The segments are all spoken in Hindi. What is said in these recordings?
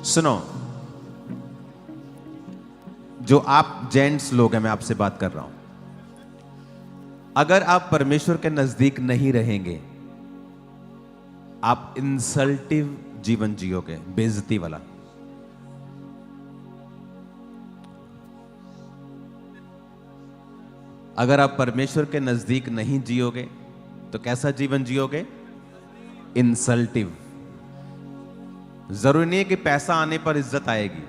सुनो, जो आप जेंट्स लोग हैं, मैं आपसे बात कर रहा हूं। अगर आप परमेश्वर के नजदीक नहीं रहेंगे, आप इंसल्टिव जीवन जियोगे, बेइज्जती वाला। अगर आप परमेश्वर के नजदीक नहीं जियोगे तो कैसा जीवन जियोगे? इंसल्टिव। जरूरी नहीं है कि पैसा आने पर इज्जत आएगी।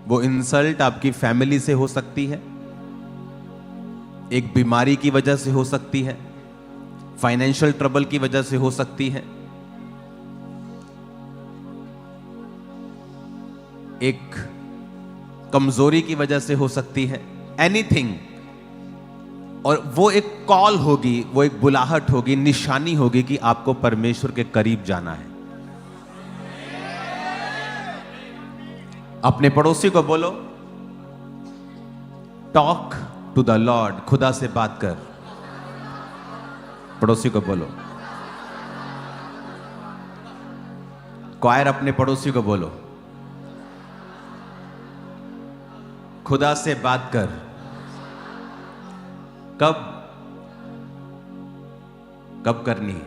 वो इंसल्ट आपकी फैमिली से हो सकती है, एक बीमारी की वजह से हो सकती है, फाइनेंशियल ट्रबल की वजह से हो सकती है, एक कमजोरी की वजह से हो सकती है, एनीथिंग। और वो एक कॉल होगी, वो एक बुलाहट होगी, निशानी होगी कि आपको परमेश्वर के करीब जाना है। अपने पड़ोसी को बोलो, टॉक टू द लॉर्ड, खुदा से बात कर। पड़ोसी को बोलो। क्वायर अपने पड़ोसी को बोलो, खुदा से बात कर। कब करनी है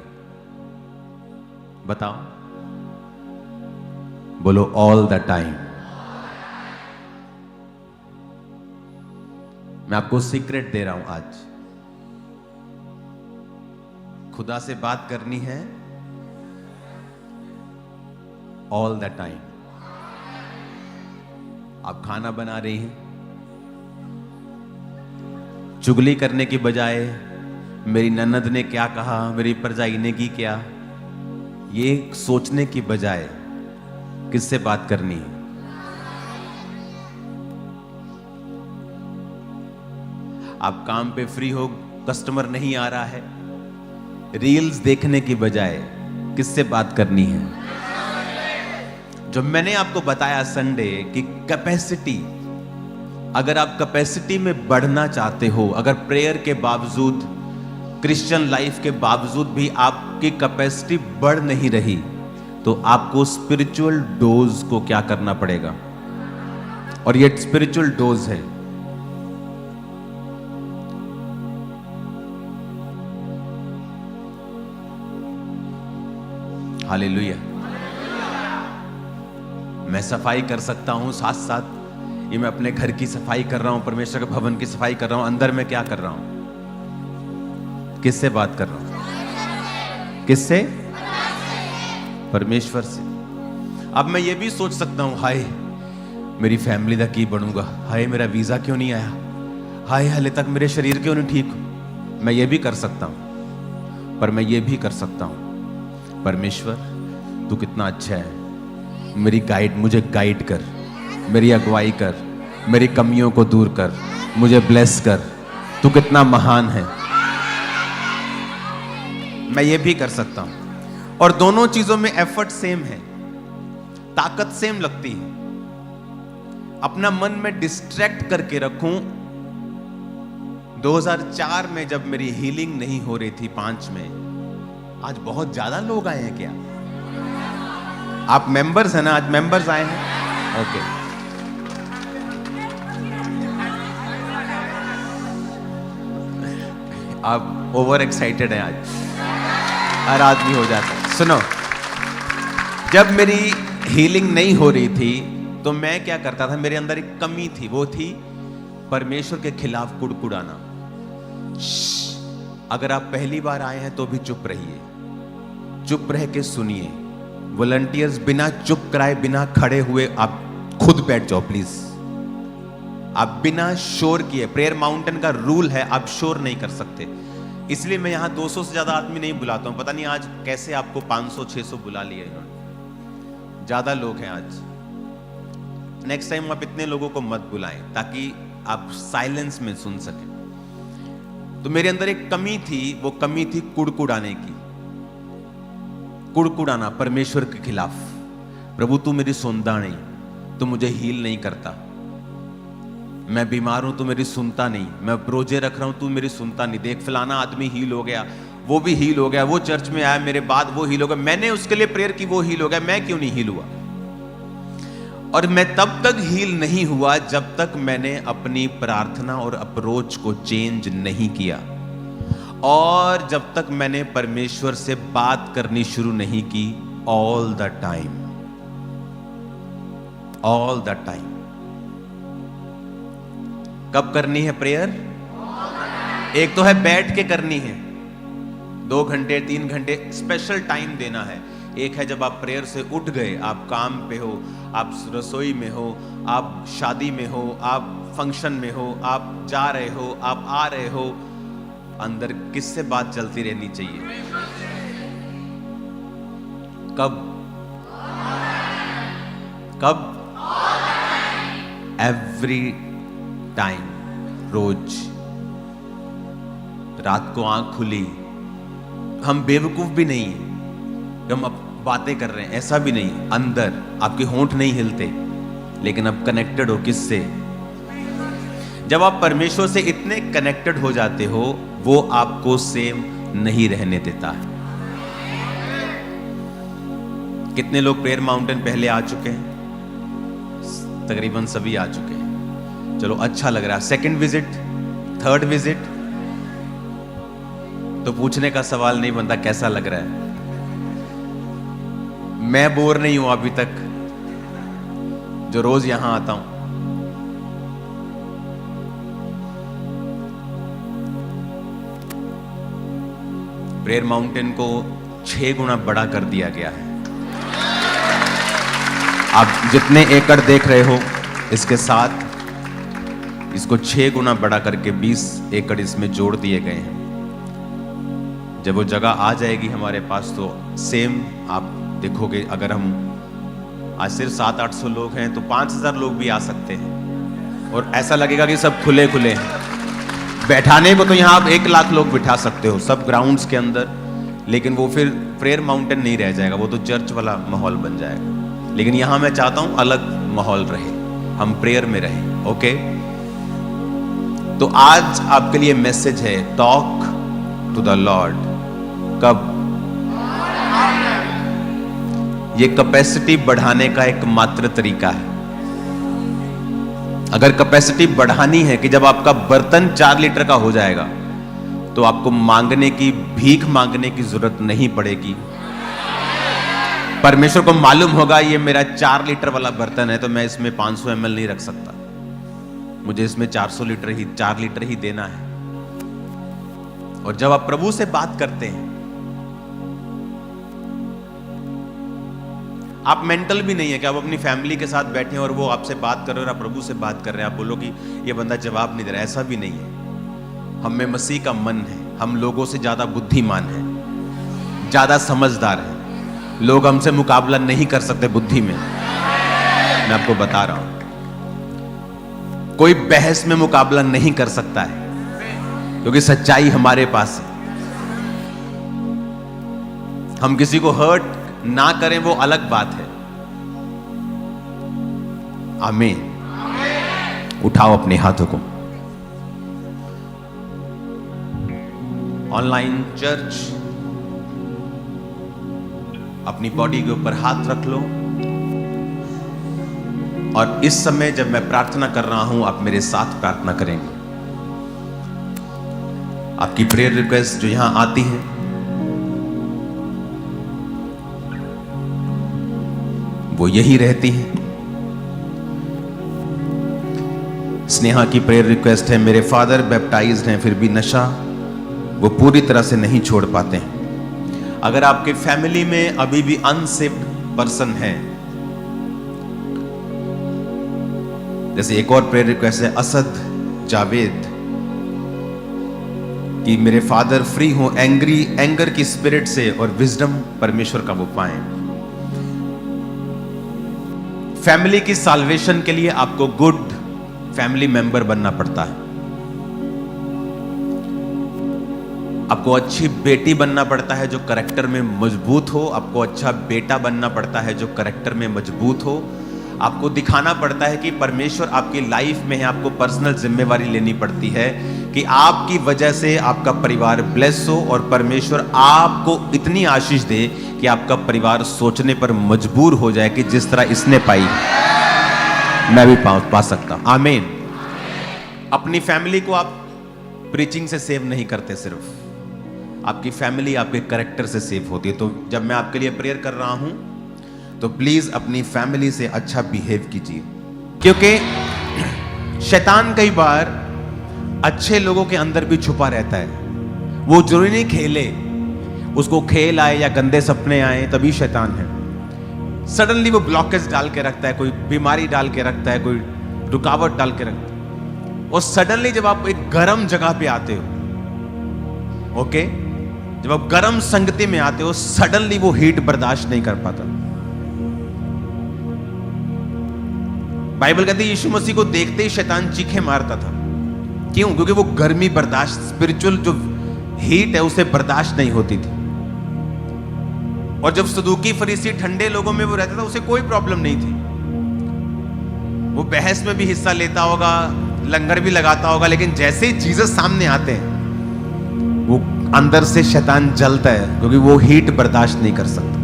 बताओ? बोलो ऑल द टाइम। मैं आपको सीक्रेट दे रहा हूं आज। खुदा से बात करनी है ऑल द टाइम। आप खाना बना रही हैं, चुगली करने की बजाय मेरी ननद ने क्या कहा, मेरी परजाई ने की क्या, ये सोचने की बजाय किससे बात करनी है? आप काम पे फ्री हो, कस्टमर नहीं आ रहा है, रील्स देखने की बजाय किससे बात करनी है? जो मैंने आपको बताया संडे कि कैपेसिटी, अगर आप कैपेसिटी में बढ़ना चाहते हो, अगर प्रेयर के बावजूद, क्रिश्चियन लाइफ के बावजूद भी आपकी कैपेसिटी बढ़ नहीं रही, तो आपको स्पिरिचुअल डोज को क्या करना पड़ेगा? और ये स्पिरिचुअल डोज है। हालेलुया। मैं सफाई कर सकता हूं, साथ साथ ये मैं अपने घर की सफाई कर रहा हूं, परमेश्वर के भवन की सफाई कर रहा हूं। अंदर में क्या कर रहा हूं? किससे बात कर रहा हूं? किससे? परमेश्वर से। अब मैं ये भी सोच सकता हूं, हाय मेरी फैमिली दा की बनूंगा, हाय मेरा वीजा क्यों नहीं आया, हाय हाले तक मेरे शरीर क्यों नहीं ठीक। मैं ये भी कर सकता हूं, पर मैं ये भी कर सकता हूं, परमेश्वर तू कितना अच्छा है, मुझे गाइड कर, मेरी अगुवाई कर, मेरी कमियों को दूर कर, मुझे ब्लेस कर, तू कितना महान है। मैं ये भी कर सकता हूं। और दोनों चीजों में एफर्ट सेम है, ताकत सेम लगती है। अपना मन में डिस्ट्रैक्ट करके रखूं। 2004 में जब मेरी हीलिंग नहीं हो रही थी, 5 में, आज बहुत ज्यादा लोग आए हैं क्या? आप मेंबर्स हैं ना? आज मेंबर्स आए हैं, ओके। आप ओवर एक्साइटेड हैं आज, हर आदमी हो जाता है। सुनो, जब मेरी हीलिंग नहीं हो रही थी तो मैं क्या करता था, मेरे अंदर एक कमी थी, वो थी परमेश्वर के खिलाफ कुड़कुड़ाना। अगर आप पहली बार आए हैं तो भी चुप रहिए, चुप रह के सुनिए। वॉलंटियर्स बिना चुप कराए, बिना खड़े हुए आप खुद बैठ जाओ प्लीज। आप बिना शोर किए, प्रेयर माउंटेन का रूल है, आप शोर नहीं कर सकते। इसलिए मैं यहां 200 से ज्यादा आदमी नहीं बुलाता हूं। पता नहीं आज कैसे आपको 500-600 बुला लिए इन्होंने, ज्यादा लोग हैं आज। नेक्स्ट टाइम आप इतने लोगों को मत बुलाएं ताकि आप साइलेंस में सुन सकें। तो मेरे अंदर एक कमी थी, वो कमी थी कुड़कुड़ाने की। कुड़कुड़ाना परमेश्वर के खिलाफ। प्रभु तू मेरी सुनता नहीं, तू मुझे हील नहीं करता, मैं बीमार हूं तू मेरी सुनता नहीं, मैं ब्रोजे रख रहा हूं तू मेरी सुनता नहीं। देख फलाना आदमी हील हो गया, वो भी हील हो गया, वो चर्च में आया मेरे बाद वो हील हो गया, मैंने उसके लिए प्रेयर की वो हील हो गया, मैं क्यों नहीं हील हुआ? और मैं तब तक हील नहीं हुआ जब तक मैंने अपनी प्रार्थना और अप्रोच को चेंज नहीं किया, और जब तक मैंने परमेश्वर से बात करनी शुरू नहीं की all the time, all the time. कब करनी है प्रेयर? एक तो है बैठ के करनी है, 2 घंटे 3 घंटे स्पेशल टाइम देना है। एक है जब आप प्रेयर से उठ गए, आप काम पे हो, आप रसोई में हो, आप शादी में हो, आप फंक्शन में हो, आप जा रहे हो, आप आ रहे हो, अंदर किससे बात चलती रहनी चाहिए? कब? कब? एवरी टाइम, रोज। रात को आंख खुली, हम बेवकूफ भी नहीं है, हम अब बातें कर रहे हैं, ऐसा भी नहीं। अंदर आपके होंठ नहीं हिलते, लेकिन अब कनेक्टेड हो किससे? जब आप परमेश्वर से इतने कनेक्टेड हो जाते हो, वो आपको सेम नहीं रहने देता है। कितने लोग प्रेयर माउंटेन पहले आ चुके हैं? तकरीबन सभी आ चुके हैं। चलो अच्छा लग रहा है। सेकंड विजिट, थर्ड विजिट, तो पूछने का सवाल नहीं बनता कैसा लग रहा है। मैं बोर नहीं हूं अभी तक, जो रोज यहां आता हूं। प्रेयर माउंटेन को 6 गुना बड़ा कर दिया गया है। आप जितने एकड़ देख रहे हो, इसके साथ इसको 6 गुना बड़ा करके 20 एकड़ इसमें जोड़ दिए गए हैं। जब वो जगह आ जाएगी हमारे पास, तो सेम आप देखोगे। अगर हम आज सिर्फ 700-800 लोग हैं, तो 5000 लोग भी आ सकते हैं, और ऐसा लगेगा कि सब खुले खुले हैं। बैठाने को तो यहाँ आप 1 लाख लोग बिठा सकते हो सब ग्राउंड्स के अंदर, लेकिन वो फिर प्रेयर माउंटेन नहीं रह जाएगा, वो तो चर्च वाला माहौल बन जाएगा। लेकिन यहाँ मैं चाहता हूँ अलग माहौल रहे, हम प्रेयर में रहे। ओके, तो आज आपके लिए मैसेज है, टॉक टू द लॉर्ड। कब? ये कैपेसिटी बढ़ाने का एक मात्र तरीका है। अगर कैपेसिटी बढ़ानी है कि जब आपका बर्तन 4 लीटर का हो जाएगा, तो आपको मांगने की, भीख मांगने की जरूरत नहीं पड़ेगी। परमेश्वर को मालूम होगा ये मेरा 4 लीटर वाला बर्तन है, तो मैं इसमें 500 ml नहीं रख सकता, मुझे इसमें 400 लीटर ही, 4 लीटर ही देना है। और जब आप प्रभु से बात करते हैं, आप मेंटल भी नहीं है कि आप अपनी फैमिली के साथ बैठे हैं और वो आपसे बात कर रहे हैं और आप प्रभु से बात कर रहे हैं, आप बोलो कि ये बंदा जवाब नहीं दे रहा। ऐसा भी नहीं है। हम में मसीह का मन है, हम लोगों से ज्यादा बुद्धिमान हैं, ज्यादा समझदार हैं। लोग हमसे मुकाबला नहीं कर सकते बुद्धि में, मैं आपको बता रहा हूं। कोई बहस में मुकाबला नहीं कर सकता है, क्योंकि सच्चाई हमारे पास है। हम किसी को हर्ट ना करें वो अलग बात है। आमीन। उठाओ अपने हाथों को। ऑनलाइन चर्च, अपनी बॉडी के ऊपर हाथ रख लो, और इस समय जब मैं प्रार्थना कर रहा हूं, आप मेरे साथ प्रार्थना करेंगे। आपकी प्रेयर रिक्वेस्ट जो यहां आती है, वो यही रहती है। स्नेहा की प्रेयर रिक्वेस्ट है, मेरे फादर बैप्टाइज्ड हैं फिर भी नशा वो पूरी तरह से नहीं छोड़ पाते हैं। अगर आपके फैमिली में अभी भी अनसेव्ड पर्सन है, जैसे एक और प्रेयर रिक्वेस्ट है असद जावेद कि मेरे फादर फ्री हो एंगर की स्पिरिट से और विजडम परमेश्वर का वो पाएं। फैमिली की साल्वेशन के लिए आपको गुड फैमिली मेंबर बनना पड़ता है। आपको अच्छी बेटी बनना पड़ता है जो करेक्टर में मजबूत हो। आपको अच्छा बेटा बनना पड़ता है जो करेक्टर में मजबूत हो। आपको दिखाना पड़ता है कि परमेश्वर आपकी लाइफ में है। आपको पर्सनल जिम्मेवारी लेनी पड़ती है कि आपकी वजह से आपका परिवार ब्लेस हो और परमेश्वर आपको इतनी आशीष दे कि आपका परिवार सोचने पर मजबूर हो जाए कि जिस तरह इसने पाई। मैं भी पा सकता हूं। आमीन। अपनी फैमिली को आप प्रीचिंग से सेव नहीं करते, सिर्फ आपकी फैमिली आपके कैरेक्टर से सेव होती है। तो जब मैं आपके लिए प्रेयर कर रहा हूं तो प्लीज अपनी फैमिली से अच्छा बिहेव कीजिए, क्योंकि शैतान कई बार अच्छे लोगों के अंदर भी छुपा रहता है। वो जरूरी नहीं खेले, उसको खेल आए या गंदे सपने आए तभी शैतान है। सडनली वो ब्लॉकेज डाल के रखता है, कोई बीमारी डाल के रखता है, कोई रुकावट डाल के रखता है। और सडनली जब आप एक गर्म जगह पे आते हो, ओके, जब आप गर्म संगति में आते हो, सडनली वो हीट बर्दाश्त नहीं कर पाता। बाइबल कहती है यीशु मसीह को देखते ही शैतान चीखे मारता था। क्यों? क्योंकि वो गर्मी बर्दाश्त, स्पिरिचुअल जो हीट है उसे बर्दाश्त नहीं होती थी। और जब सदूकी फरीसी ठंडे लोगों में वो रहता था, उसे कोई प्रॉब्लम नहीं थी। वो बहस में भी हिस्सा लेता होगा, लंगर भी लगाता होगा, लेकिन जैसे ही जीसस सामने आते हैं वो अंदर से शैतान जलता है, क्योंकि वो हीट बर्दाश्त नहीं कर सकता।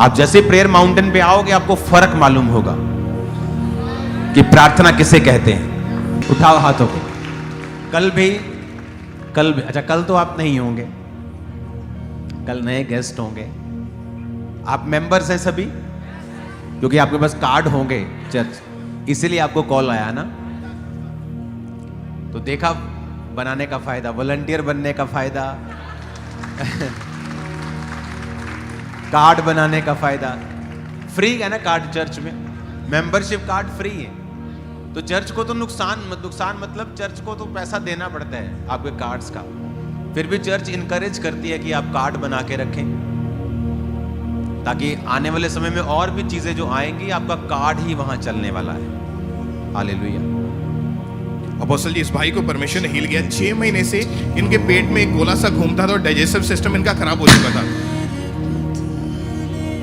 आप जैसे प्रेयर माउंटेन पे आओगे आपको फर्क मालूम होगा कि प्रार्थना किसे कहते हैं। उठाओ हाथों को। कल भी अच्छा, कल तो आप नहीं होंगे, कल नए गेस्ट होंगे। आप मेंबर्स हैं सभी, क्योंकि आपके पास कार्ड होंगे चर्च, इसीलिए आपको कॉल आया ना। तो देखा बनाने का फायदा, वॉलंटियर बनने का फायदा, कार्ड बनाने का फायदा। फ्री है ना कार्ड चर्च में, मेंबरशिप कार्ड फ्री है। तो चर्च को तो नुकसान मतलब चर्च को तो पैसा देना पड़ता है आपके कार्ड्स का। फिर भी चर्च इनकरेज करती है कि आप कार्ड बना के रखें, ताकि आने वाले समय में और भी चीजें जो आएंगी आपका कार्ड ही वहां चलने वाला है। हालेलुया। अपोस्टल जी, इस भाई को परमेश्वर ने हील किया। 6 महीने से इनके पेट में एक गोला सा घूमता था और डाइजेस्टिव सिस्टम इनका खराब हो चुका था।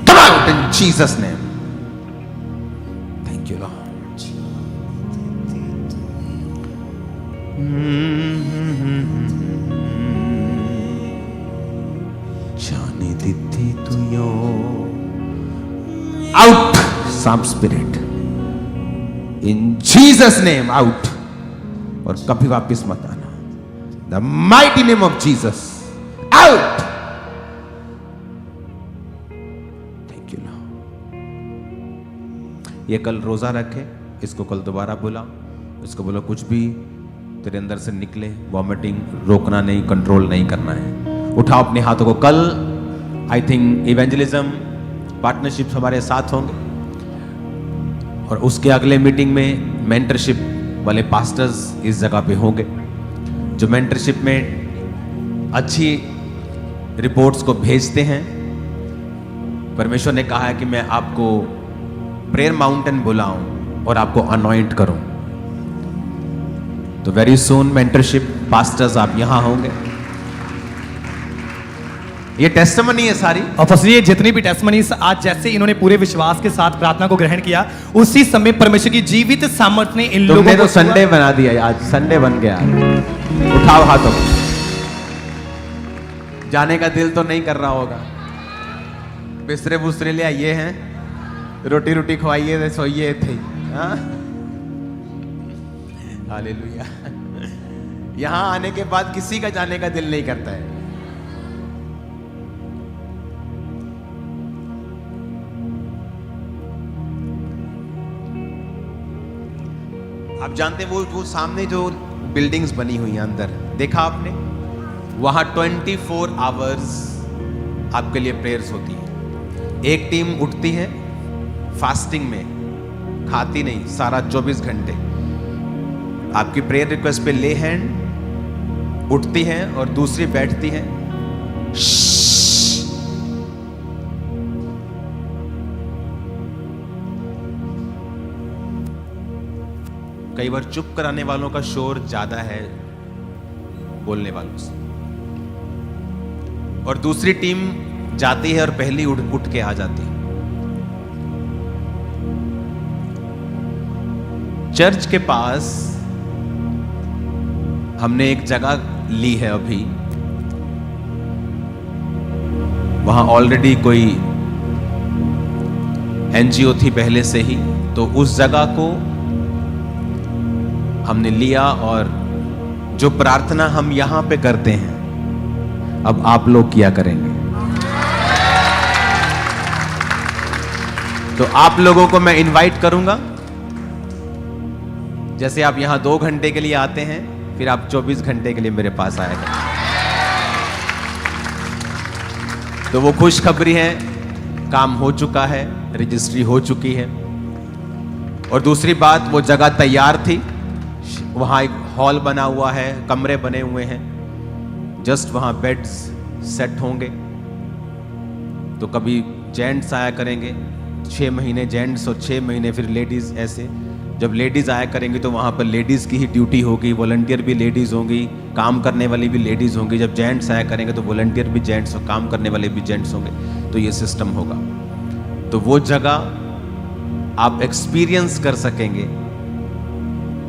Come out in Jesus' name. Thank you, Lord. जाने दीती तुयो out some spirit in Jesus' name, out. और कभी वापस मत आना। The mighty name of Jesus, out. Thank you Lord. ये कल रोजा रखे, इसको कल दोबारा बुला, इसको बोलो कुछ भी तेरे अंदर से निकले, वॉमिटिंग रोकना नहीं, कंट्रोल नहीं करना है। उठाओ अपने हाथों को। कल आई थिंक इवेंजलिज्म पार्टनरशिप हमारे साथ होंगे, और उसके अगले मीटिंग में मेंटरशिप वाले पास्टर्स इस जगह पे होंगे, जो मेंटरशिप में अच्छी रिपोर्ट्स को भेजते हैं। परमेश्वर ने कहा है कि मैं आपको प्रेयर माउंटेन बुलाऊं और आपको अनॉइंट करूं। तो वेरी सून मेंटरशिप पास्टर्स आप यहां होंगे। ये टेस्टिमनी है सारी, और फसलिए जितनी भी टेस्टिमनीज आज जैसे इन्होंने पूरे विश्वास के साथ प्रार्थना को ग्रहण किया, उसी समय परमेश्वर की जीवित सामर्थ ने इन लोगों को तो संडे बना दिया, आज संडे बन गया। उठाओ हाथों। जाने का दिल तो नहीं कर रहा होगा, बिस्तरे बुस्तरे ले आइए हैं, रोटी रोटी खवाइए, सोइए थे। हालेलुया। यहां आने के बाद किसी का जाने का दिल नहीं करता है। आप जानते हैं वो सामने जो बिल्डिंग्स बनी हुई हैं अंदर, देखा आपने? वहां 24 आवर्स आपके लिए प्रेयर्स होती है। एक टीम उठती है फास्टिंग में, खाती नहीं, सारा 24 घंटे आपकी प्रेयर रिक्वेस्ट पे ले हैंड उठती है, और दूसरी बैठती है। कई बार चुप कराने वालों का शोर ज्यादा है बोलने वालों से, और दूसरी टीम जाती है और पहली उठ के आ जाती है। चर्च के पास हमने एक जगह ली है अभी, वहां ऑलरेडी कोई एनजीओ थी पहले से ही, तो उस जगह को हमने लिया और जो प्रार्थना हम यहां पे करते हैं अब आप लोग किया करेंगे। तो आप लोगों को मैं इनवाइट करूंगा, जैसे आप यहां 2 घंटे के लिए आते हैं, फिर आप 24 घंटे के लिए मेरे पास आया करें। तो वो खुशखबरी है, काम हो चुका है, रजिस्ट्री हो चुकी है। और दूसरी बात, वो जगह तैयार थी, वहाँ एक हॉल बना हुआ है, कमरे बने हुए हैं, जस्ट वहाँ बेड्स सेट होंगे। तो कभी जेंट्स आया करेंगे 6 महीने जेंट्स और 6 महीने फिर लेडीज़। ऐसे जब लेडीज़ आया करेंगी तो वहाँ पर लेडीज़ की ही ड्यूटी होगी, वॉलंटियर भी लेडीज़ होंगी, काम करने वाली भी लेडीज़ होंगी। जब जेंट्स आया करेंगे तो वॉलंटियर भी जेंट्स और काम करने वाले भी जेंट्स होंगे। तो ये सिस्टम होगा। तो वो जगह आप एक्सपीरियंस कर सकेंगे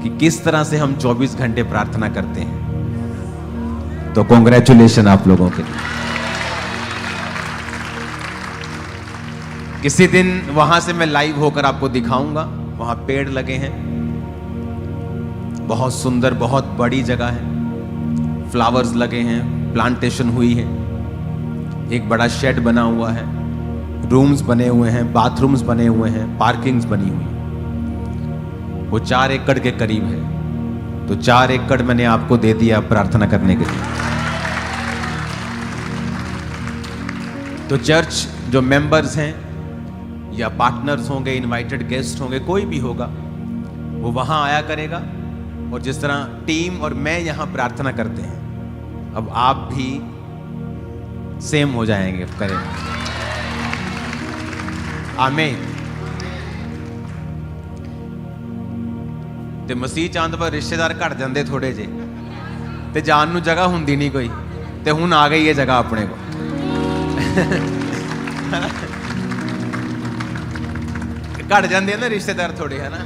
कि किस तरह से हम 24 घंटे प्रार्थना करते हैं। तो कॉन्ग्रेचुलेशन आप लोगों के लिए। किसी दिन वहां से मैं लाइव होकर आपको दिखाऊंगा। वहां पेड़ लगे हैं, बहुत सुंदर, बहुत बड़ी जगह है, फ्लावर्स लगे हैं, प्लांटेशन हुई है, एक बड़ा शेड बना हुआ है, रूम्स बने हुए हैं, बाथरूम्स बने हुए हैं, पार्किंग्स बनी हुई है। वो 4 एकड़ के करीब है। तो 4 एकड़ मैंने आपको दे दिया प्रार्थना करने के लिए। तो चर्च जो मेंबर्स हैं या पार्टनर्स होंगे, इनवाइटेड गेस्ट होंगे, कोई भी होगा, वो वहां आया करेगा। और जिस तरह टीम और मैं यहां प्रार्थना करते हैं, अब आप भी सेम हो जाएंगे, करेंगे। आमीन। ते मसीह चांद पर रिश्तेदार घट जाते थोड़े जे, ते जान नू जगह हुंदी नहीं कोई, ते हुण आ गई है जगह अपने को। घट जाते हैं ना रिश्तेदार थोड़े, है ना।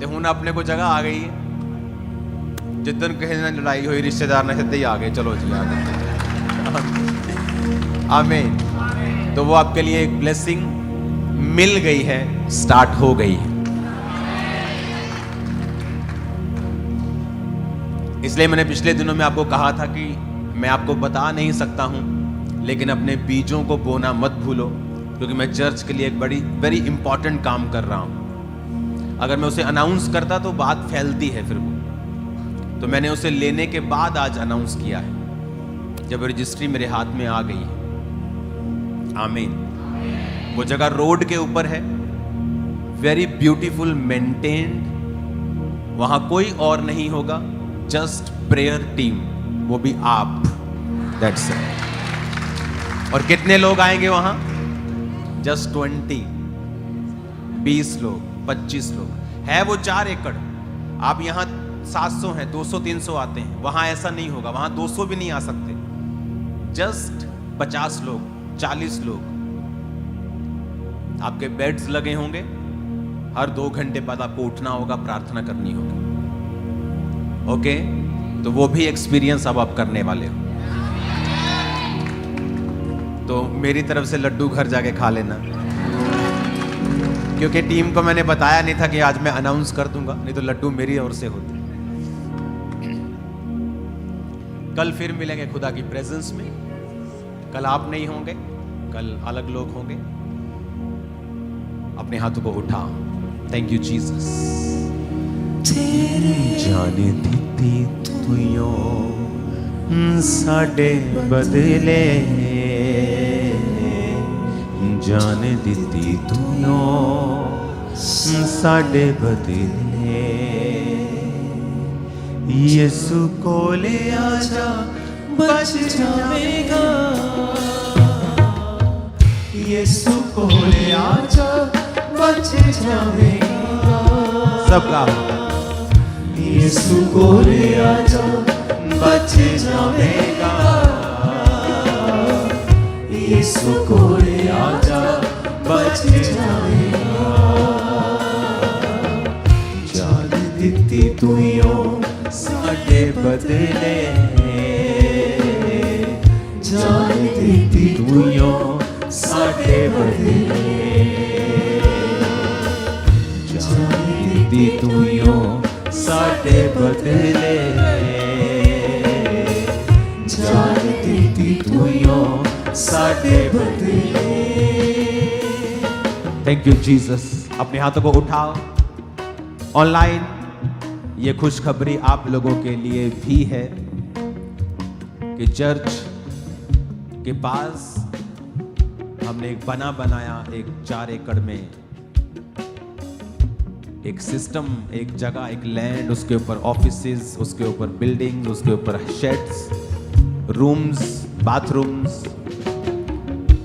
ते हुण अपने को जगह आ गई है। जिदन किसी ने लड़ाई हुई रिश्तेदार ने सीधे ही आ गए, चलो जी आ गए। आमीन। तो वो आपके लिए एक ब्लेसिंग मिल गई है, स्टार्ट हो गई है। इसलिए मैंने पिछले दिनों में आपको कहा था कि मैं आपको बता नहीं सकता हूं, लेकिन अपने बीजों को बोना मत भूलो, क्योंकि मैं चर्च के लिए एक वेरी इंपॉर्टेंट काम कर रहा हूं। अगर मैं उसे अनाउंस करता तो बात फैलती है फिर वो, तो मैंने उसे लेने के बाद आज अनाउंस किया है, जब रजिस्ट्री मेरे हाथ में आ गई है। आमीन। वो जगह रोड के ऊपर है, वेरी ब्यूटीफुल मेंटेन्ड। वहां कोई और नहीं होगा, जस्ट प्रेयर टीम, वो भी आप। That's it. और कितने लोग आएंगे वहां? जस्ट 20 लोग, 25 लोग है। वो 4 एकड़। आप यहां 700 हैं, 200-300 आते हैं, वहां ऐसा नहीं होगा। वहां 200 भी नहीं आ सकते, जस्ट 50 लोग, 40 लोग। आपके बेड्स लगे होंगे, हर 2 घंटे बाद आपको उठना होगा, प्रार्थना करनी होगी। ओके, तो वो भी एक्सपीरियंस अब आप करने वाले हो। तो मेरी तरफ से लड्डू घर जाके खा लेना, क्योंकि टीम को मैंने बताया नहीं था कि आज मैं अनाउंस कर दूंगा, नहीं तो लड्डू मेरी ओर से होते। कल फिर मिलेंगे खुदा की प्रेजेंस में। कल आप नहीं होंगे, कल अलग लोग होंगे। अपने हाथों को उठा। Thank you Jesus. जाने दिती तुयो साडे बदले, जाने दिती तुयो साडे बदले। यीशु कोले आजा, बच जाएगा। यीशु कोले आजा, बच जाएगा। सबका यीशु कोले आजा, बच जाएगा। यीशु कोले आजा, बच जाएगा। जान दिती तुयो साडे बदले, जान दिती तुयो साडे थैंक यू जीसस। अपने हाथों को उठाओ। ऑनलाइन ये खुशखबरी आप लोगों के लिए भी है कि चर्च के पास हमने एक बनाया एक 4 एकड़ में एक सिस्टम, एक जगह, एक लैंड, उसके ऊपर ऑफिसेस, उसके ऊपर बिल्डिंग्स, उसके ऊपर शेड्स, रूम्स, बाथरूम्स,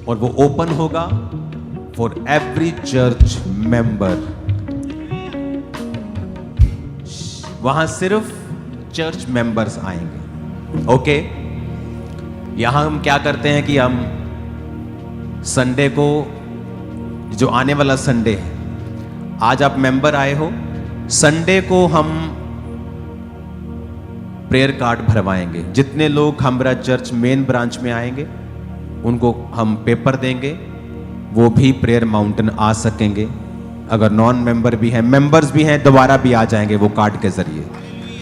और वो ओपन होगा फॉर एवरी चर्च मेंबर। वहां सिर्फ चर्च मेंबर्स आएंगे। ओके, यहां हम क्या करते हैं कि हम संडे को, जो आने वाला संडे है, आज आप मेंबर आए हो, संडे को हम प्रेयर कार्ड भरवाएंगे। जितने लोग खामरा चर्च मेन ब्रांच में आएंगे उनको हम पेपर देंगे, वो भी प्रेयर माउंटेन आ सकेंगे। अगर नॉन मेंबर भी हैं, मेंबर्स भी हैं, दोबारा भी आ जाएंगे वो कार्ड के जरिए।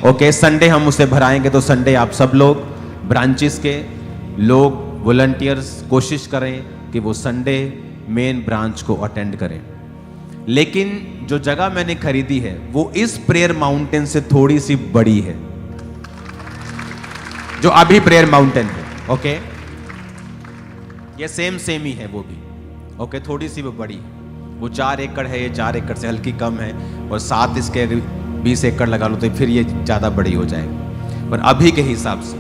ओके, संडे हम उसे भराएंगे। तो संडे आप सब लोग, ब्रांचेस के लोग, वॉलंटियर्स, कोशिश करें कि वो संडे मेन ब्रांच को अटेंड करें। लेकिन जो जगह मैंने खरीदी है वो इस प्रेयर माउंटेन से थोड़ी सी बड़ी है, जो अभी प्रेयर माउंटेन है। ओके, ये सेम ही है वो भी। ओके, थोड़ी सी वो बड़ी है। वो 4 एकड़ है, ये 4 एकड़ से हल्की कम है, और 7 इसके अगर 20 एकड़ लगा लो तो फिर ये ज़्यादा बड़ी हो जाएगी। पर अभी के हिसाब से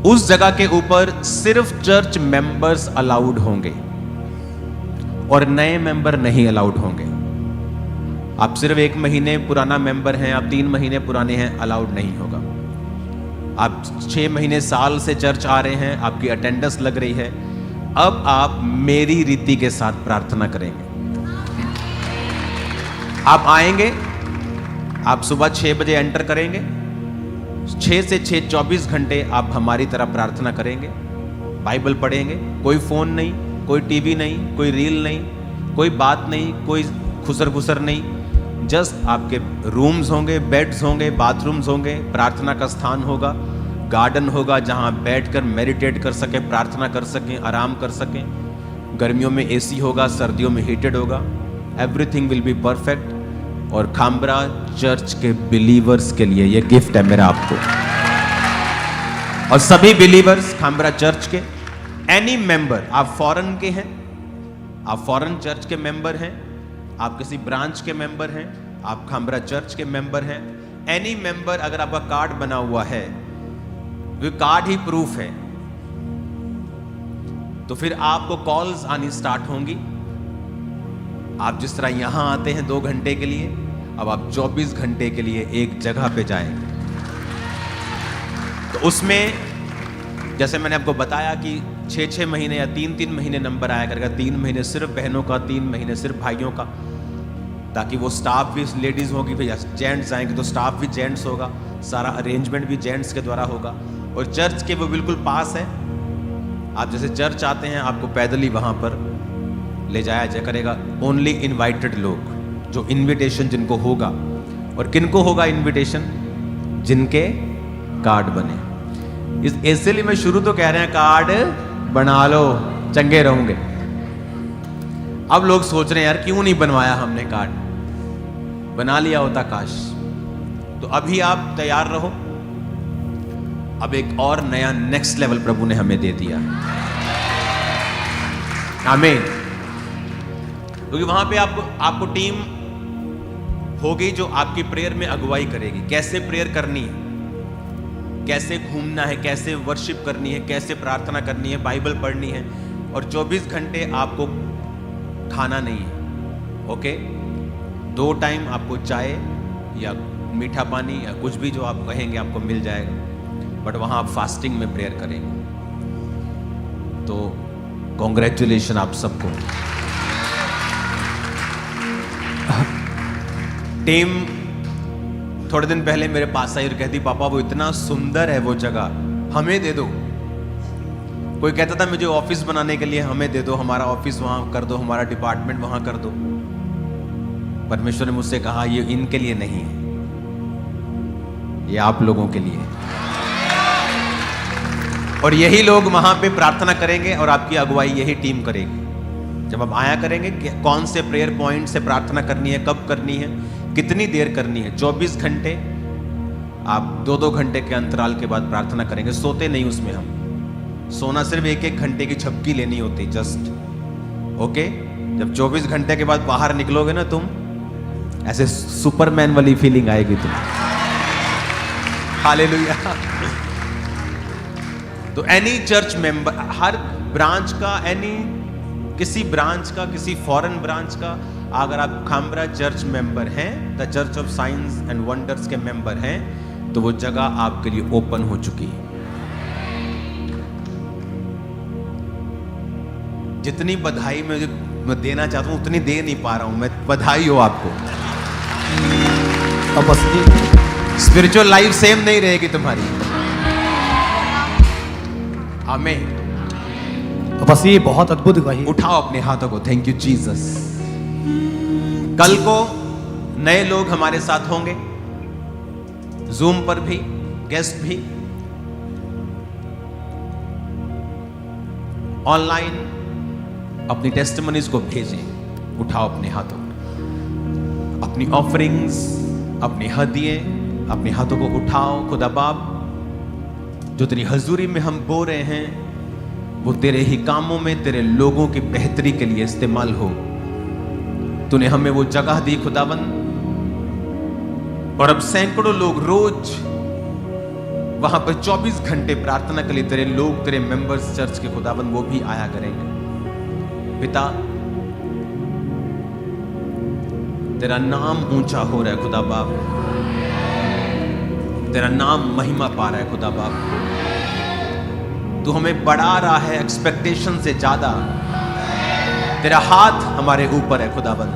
उस जगह के ऊपर सिर्फ चर्च मेंबर्स अलाउड होंगे और नए मेंबर नहीं अलाउड होंगे। आप सिर्फ 1 महीने पुराना मेंबर हैं, आप 3 महीने पुराने हैं, अलाउड नहीं होगा। आप 6 महीने, साल से चर्च आ रहे हैं, आपकी अटेंडेंस लग रही है, अब आप मेरी रीति के साथ प्रार्थना करेंगे। आप आएंगे, आप सुबह 6 बजे एंटर करेंगे, 6 से 6 24 घंटे आप हमारी तरह प्रार्थना करेंगे, बाइबल पढ़ेंगे। कोई फोन नहीं, कोई टीवी नहीं, कोई रील नहीं, कोई बात नहीं, कोई खुसर खुसर नहीं। जस्ट आपके रूम्स होंगे, बेड्स होंगे, बाथरूम्स होंगे, प्रार्थना का स्थान होगा, गार्डन होगा जहां बैठकर मेडिटेट कर सकें, प्रार्थना कर सकें, आराम कर सकें। गर्मियों में एसी होगा, सर्दियों में हीटेड होगा। Everything will be perfect. और खामरा चर्च के बिलीवर्स के लिए ये गिफ्ट है मेरा आपको, और सभी बिलीवर्स खामरा चर्च के, एनी मेंबर, आप फॉरेन के हैं, आप फॉरेन चर्च के मेंबर हैं, आप किसी ब्रांच के मेंबर हैं, आप खामरा चर्च के मेंबर हैं, एनी मेंबर, अगर आपका कार्ड बना हुआ है, वो कार्ड ही प्रूफ है, तो फिर आपको कॉल्स आनी स्टार्ट होंगी। आप जिस तरह यहां आते हैं 2 घंटे के लिए, अब आप 24 घंटे के लिए एक जगह पे जाएंगे। तो उसमें जैसे मैंने आपको बताया कि 6-6 महीने या 3-3 महीने नंबर आया करेगा। 3 महीने सिर्फ बहनों का, 3 महीने सिर्फ भाइयों का, ताकि वो स्टाफ भी लेडीज होगी, फिर जेंट्स आएंगे तो स्टाफ भी जेंट्स होगा, सारा अरेंजमेंट भी जेंट्स के द्वारा होगा। और चर्च के वो बिल्कुल पास है। आप जैसे चर्च आते हैं, आपको पैदल ही वहां पर ले जाया जा करेगा। ओनली इनवाइटेड लोग, जो इनविटेशन जिनको होगा, और किनको होगा इनविटेशन, जिनके कार्ड बने। इसलिए मैं शुरू तो कह रहे हैं कार्ड बना लो, चंगे रहोगे। अब लोग सोच रहे हैं यार क्यों नहीं बनवाया हमने कार्ड, बना लिया होता काश। तो अभी आप तैयार रहो, अब एक और नया नेक्स्ट लेवल प्रभु ने हमें दे दिया। आमीन। क्योंकि वहां पे आपको टीम होगी जो आपकी प्रेयर में अगुवाई करेगी। कैसे प्रेयर करनी है, कैसे घूमना है, कैसे वर्शिप करनी है, कैसे प्रार्थना करनी है, बाइबल पढ़नी है। और 24 घंटे आपको खाना नहीं है। ओके, 2 टाइम आपको चाय या मीठा पानी या कुछ भी जो आप कहेंगे आपको मिल जाएगा। बट वहां आप फास्टिंग में प्रेयर करेंगे। तो कॉन्ग्रेचुलेशन आप सबको। टीम थोड़े दिन पहले मेरे पास आई और कहती पापा वो इतना सुंदर है वो जगह, हमें दे दो। कोई कहता था मुझे ऑफिस बनाने के लिए हमें दे दो, हमारा ऑफिस वहां कर दो, हमारा डिपार्टमेंट वहां कर दो। परमेश्वर ने मुझसे कहा ये इनके लिए नहीं है, ये आप लोगों के लिए है। और यही लोग वहां पे प्रार्थना करेंगे और आपकी अगुवाई यही टीम करेगी। जब आप आया करेंगे कि कौन से प्रेयर पॉइंट से प्रार्थना करनी है, कब करनी है, कितनी देर करनी है। 24 घंटे आप 2-2 घंटे के अंतराल के बाद प्रार्थना करेंगे। सोते नहीं उसमें हम, सोना सिर्फ 1-1 घंटे की झपकी लेनी होती, जस्ट ओके। जब 24 घंटे के बाद बाहर निकलोगे ना तुम, ऐसे सुपरमैन वाली फीलिंग आएगी तुम। हालेलुया। तो एनी चर्च मेंबर, हर ब्रांच का, किसी ब्रांच का, किसी फॉरेन ब्रांच का, अगर आप खामरा चर्च मेंबर हैं, the church of science and wonders के मेंबर हैं, तो वो जगह आपके लिए ओपन हो चुकी है। जितनी बधाई मैं देना चाहता हूं उतनी दे नहीं पा रहा हूं मैं। बधाई हो आपको। स्पिरिचुअल लाइफ सेम नहीं रहेगी तुम्हारी। आमीन। बस ये बहुत अद्भुत गवाही। उठाओ अपने हाथों को। Thank you Jesus. कल को नए लोग हमारे साथ होंगे, जूम पर भी, गेस्ट भी, ऑनलाइन। अपनी टेस्टिमनीज को भेजें। उठाओ अपने हाथों, अपनी ऑफरिंग्स, अपनी हदिये अपने हाथों को उठाओ। खुदा बाप, जो तेरी हजूरी में हम बो रहे हैं, वो तेरे ही कामों में, तेरे लोगों की बेहतरी के लिए इस्तेमाल हो। तूने हमें वो जगह दी खुदाबंद, और अब सैकड़ों लोग रोज वहां पर 24 घंटे प्रार्थना के लिए तेरे लोग, तेरे मेंबर्स चर्च के खुदाबंद, वो भी आया करेंगे। पिता, तेरा नाम ऊंचा हो रहा है खुदा बाप, तेरा नाम महिमा पा रहा है खुदा बाप। तू हमें बढ़ा रहा है एक्सपेक्टेशन से ज्यादा। तेरा हाथ हमारे ऊपर है खुदाबंद।